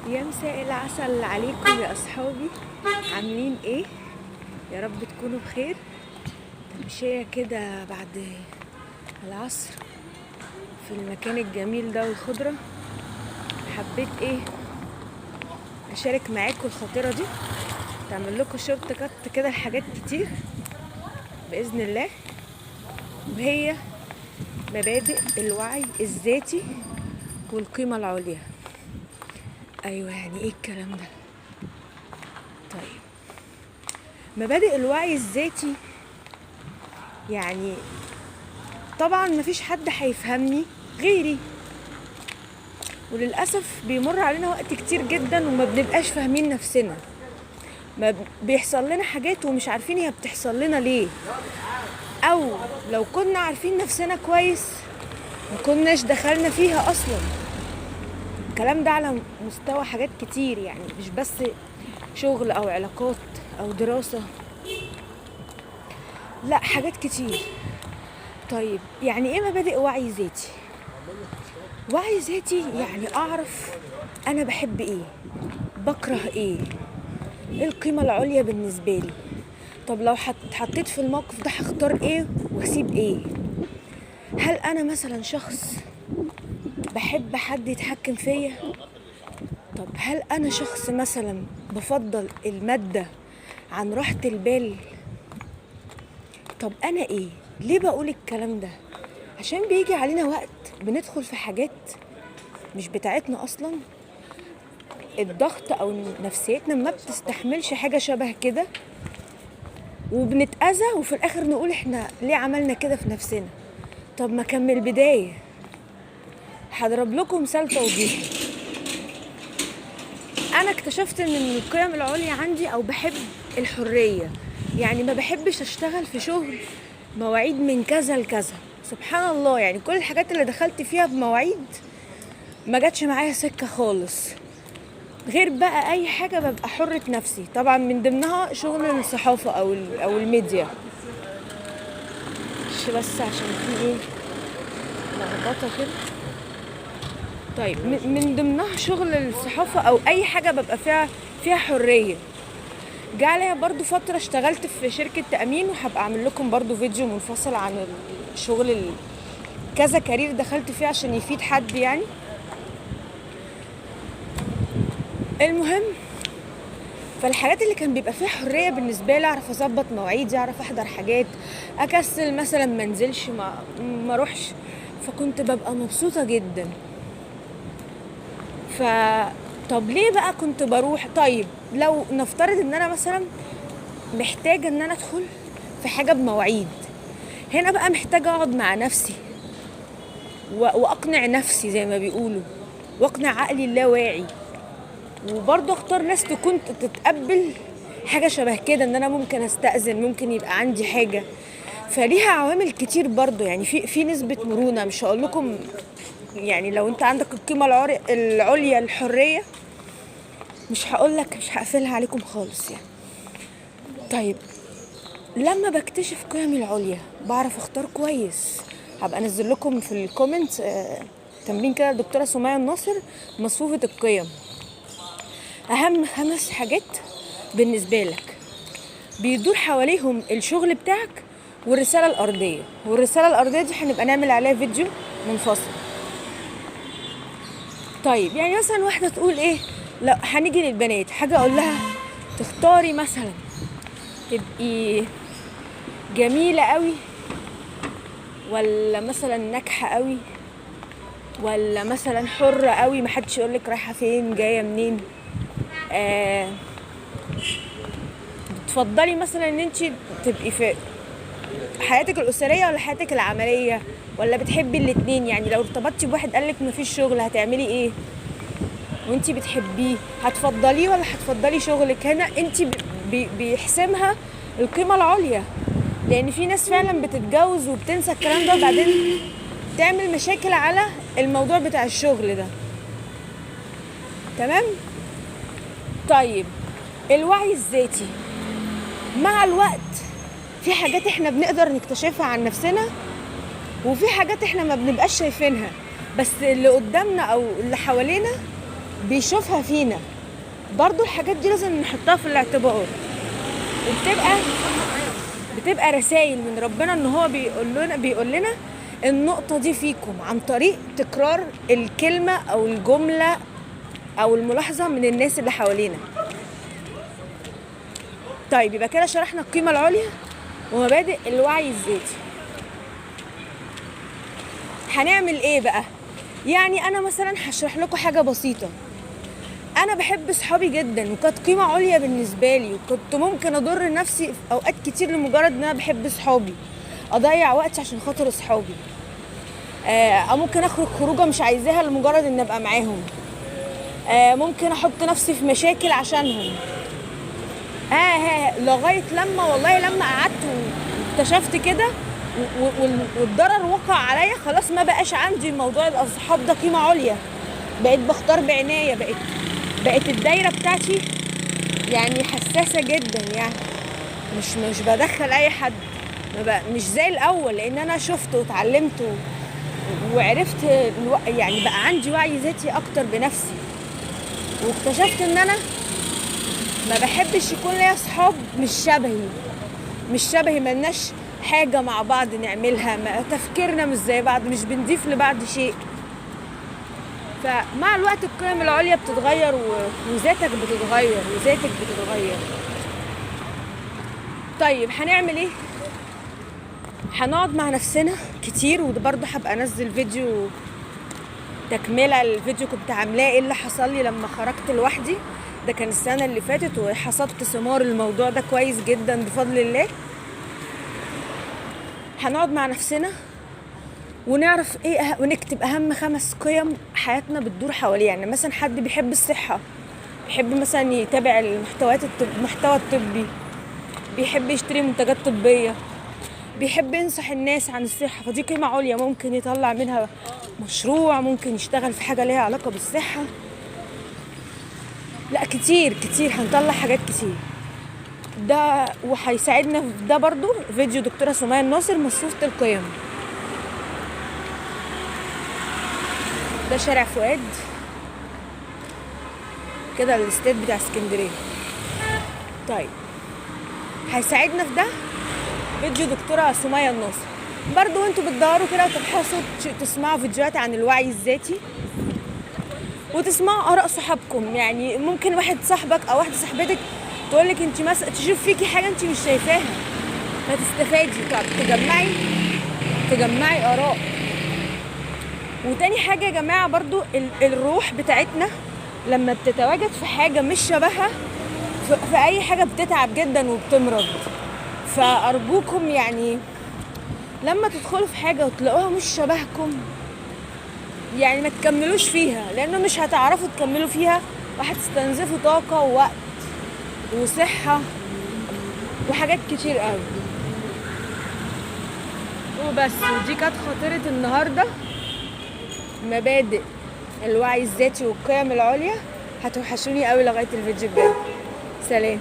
يا مساء العسل عليكم يا اصحابي، عاملين ايه؟ يا رب تكونوا بخير. تمشية كده بعد العصر في المكان الجميل ده والخضرة، حبيت ايه اشارك معاكم الخاطرة دي، تعمل لكم شورت كات كده لحاجات كتير باذن الله، وهي مبادئ الوعي الذاتي والقيمة العليا. ايوه، يعني ايه الكلام ده؟ طيب، مبادئ الوعي الذاتي يعني طبعا مفيش حد هيفهمني غيري، وللأسف بيمر علينا وقت كتير جدا وما بنبقاش فاهمين نفسنا، ما بيحصل لنا حاجات ومش عارفين هي بتحصل لنا ليه، او لو كنا عارفين نفسنا كويس ما كناش دخلنا فيها اصلا. الكلام ده على مستوى حاجات كتير، يعني مش بس شغل او علاقات او دراسة، لا حاجات كتير. طيب يعني ايه مبادئ وعي ذاتي؟ وعي ذاتي يعني اعرف انا بحب ايه، بكره ايه القيمة العليا بالنسبة لي. طب لو اتحطيت في الموقف ده هختار ايه واسيب ايه؟ هل انا مثلا شخص بحب حد يتحكم فيا؟ طب هل انا شخص مثلا بفضل المادة عن راحة البال؟ طب انا ايه؟ ليه بقول الكلام ده؟ عشان بيجي علينا وقت بندخل في حاجات مش بتاعتنا اصلا، الضغط او نفسيتنا ما بتستحملش حاجة شبه كده، وبنتأذى وفي الاخر نقول احنا ليه عملنا كده في نفسنا. طب ما كمل البداية. هضرب لكم مثال توضيحي. انا اكتشفت ان من القيم العليا عندي او بحب الحرية، يعني ما بحبش اشتغل في شغل مواعيد من كذا لكذا. سبحان الله، يعني كل الحاجات اللي دخلت فيها بمواعيد ما جاتش معايا سكة خالص، غير بقى اي حاجة ببقى حرة نفسي، طبعا من ضمنها شغل الصحافة او الميديا. مش بس عشان في ايه لخبطة كده. طيب من ضمنها شغل الصحافة او اي حاجة ببقى فيها حرية. جه عليا برضو فترة اشتغلت في شركة تأمين، وهبقى اعمل لكم برضو فيديو منفصل عن الشغل كذا كارير دخلت فيه عشان يفيد حد يعني. المهم، فالحاجات اللي كان بيبقى فيها حرية بالنسبة لي، اعرف اظبط مواعيدي، اعرف احضر حاجات، اكسل مثلا منزلش ما اروحش، فكنت ببقى مبسوطة جدا. طب ليه بقى كنت بروح؟ طيب لو نفترض ان انا مثلا محتاجة ان انا ادخل في حاجة بمواعيد، هنا بقى محتاجة اقعد مع نفسي واقنع نفسي زي ما بيقولوا، واقنع عقلي اللاواعي، وبرضه اختار ناس تكون تتقبل حاجة شبه كده، ان انا ممكن استأذن، ممكن يبقى عندي حاجة. فليها عوامل كتير برضه، يعني في نسبة مرونة. مش هقول لكم يعني لو انت عندك القيمة العليا الحرية، مش هقولك، مش هقفلها عليكم خالص يعني. طيب لما بكتشف قيمي العليا بعرف اختار كويس. هبقى انزل لكم في الكومنت تمرين كده الدكتورة سمية الناصر، مصفوفة القيم، اهم 5 حاجات بالنسبة لك بيدور حواليهم الشغل بتاعك والرسالة الأرضية. والرسالة الأرضية دي هنبقى نعمل عليها فيديو منفصل. طيب يعني مثلا واحدة تقول ايه، لو هنيجي للبنات حاجة اقول لها تختاري مثلا تبقي جميلة قوي، ولا مثلا ناجحة قوي، ولا مثلا حرة قوي محدش يقولك رايحة فين جاية منين. تفضلي مثلا ان انت تبقي في حياتك الأسرية ولا حياتك العملية، ولا بتحبي الاتنين؟ يعني لو ارتبطتي بواحد قالك مفيش شغل هتعملي ايه وانتي بتحبيه؟ هتفضليه ولا هتفضلي شغلك؟ هنا انتي بيحسمها القيمة العليا، لان في ناس فعلا بتتجوز وبتنسى الكلام ده وبعدين تعمل مشاكل على الموضوع بتاع الشغل ده. تمام. طيب الوعي الذاتي مع الوقت في حاجات احنا بنقدر نكتشفها عن نفسنا، وفي حاجات احنا ما بنبقاش شايفينها، بس اللي قدامنا او اللي حوالينا بيشوفها فينا. برضو الحاجات دي لازم نحطها في الاعتبار، بتبقى رسائل من ربنا ان هو بيقول لنا النقطة دي فيكم عن طريق تكرار الكلمة او الجملة او الملاحظة من الناس اللي حوالينا. طيب يبقى كده شرحنا القيمة العليا ومبادئ الوعي الذاتي. هنعمل ايه بقى؟ يعني انا مثلا هشرح لكم حاجة بسيطة. انا بحب صحابي جدا وكانت قيمة عليا بالنسبة لي، وكنت ممكن اضر نفسي في اوقات كتير لمجرد ان انا بحب صحابي، اضيع وقتي عشان خاطر صحابي، او ممكن اخرج خروجه مش عايزاها لمجرد ان ابقى معاهم، ممكن احط نفسي في مشاكل عشانهم، لغايه لما قعدت واكتشفت كده والضرر وقع عليا، خلاص ما بقاش عندي موضوع الاصحاب ده قيمه عليا. بقيت بختار بعنايه، بقت الدايره بتاعتي يعني حساسه جدا، يعني مش بدخل اي حد، مش زي الاول، لان انا شفت واتعلمت وعرفت يعني بقى عندي وعي ذاتي اكتر بنفسي، واكتشفت ان انا ما بحبش يكون ليا صحاب مش شبهي ملناش حاجه مع بعض نعملها، تفكيرنا مش زي بعض، مش بنضيف لبعض شيء. فمع الوقت القيم العليا بتتغير وذاتك بتتغير. طيب هنعمل ايه؟ هنقعد مع نفسنا كتير، وده برضه هبقى انزل فيديو تكمله الفيديو كنت عاملاه ايه اللي حصل لي لما خرجت لوحدي. ده كان السنه اللي فاتت، وحصدت ثمار الموضوع ده كويس جدا بفضل الله. هنقعد مع نفسنا ونعرف ايه ونكتب اهم 5 قيم حياتنا بتدور حواليه. يعني مثلا حد بيحب الصحه، بيحب مثلا يتابع المحتوى الطبي، بيحب يشتري منتجات طبيه، بيحب ينصح الناس عن الصحه، فدي قيمه عليا ممكن يطلع منها مشروع، ممكن يشتغل في حاجه ليها علاقه بالصحه. لا كتير هنطلع حاجات كتير. ده وهيساعدنا في ده برضو فيديو دكتوره سمية الناصر مصفوفة القيم. ده شارع فؤاد كده، الاستاد بتاع اسكندريه. طيب هيساعدنا في ده فيديو دكتوره سمية الناصر. برضو انتوا بتدوروا كده وتبحثوا تسمعوا فيديوهات عن الوعي الذاتي وتسمعوا اراء صحابكم. يعني ممكن واحد صاحبك او واحده صاحبتك تقولك انت مثلا تشوف فيكي حاجه انت مش شايفاها، فتستفادي تجمعي اراء. وتاني حاجه يا جماعه برضو الروح بتاعتنا لما بتتواجد في حاجه مش شبهها في اي حاجه بتتعب جدا وبتمرض. فارجوكم يعني لما تدخلوا في حاجه وتلاقوها مش شبهكم، يعني ما تكملوش فيها، لانه مش هتعرفوا تكملوا فيها وهتستنزفوا طاقه ووقت وصحه وحاجات كتير قوي. وبس، ودي كانت خاطره النهارده، مبادئ الوعي الذاتي والقيم العليا. هتوحشوني قوي لغايه الفيديو الجاي. سلام.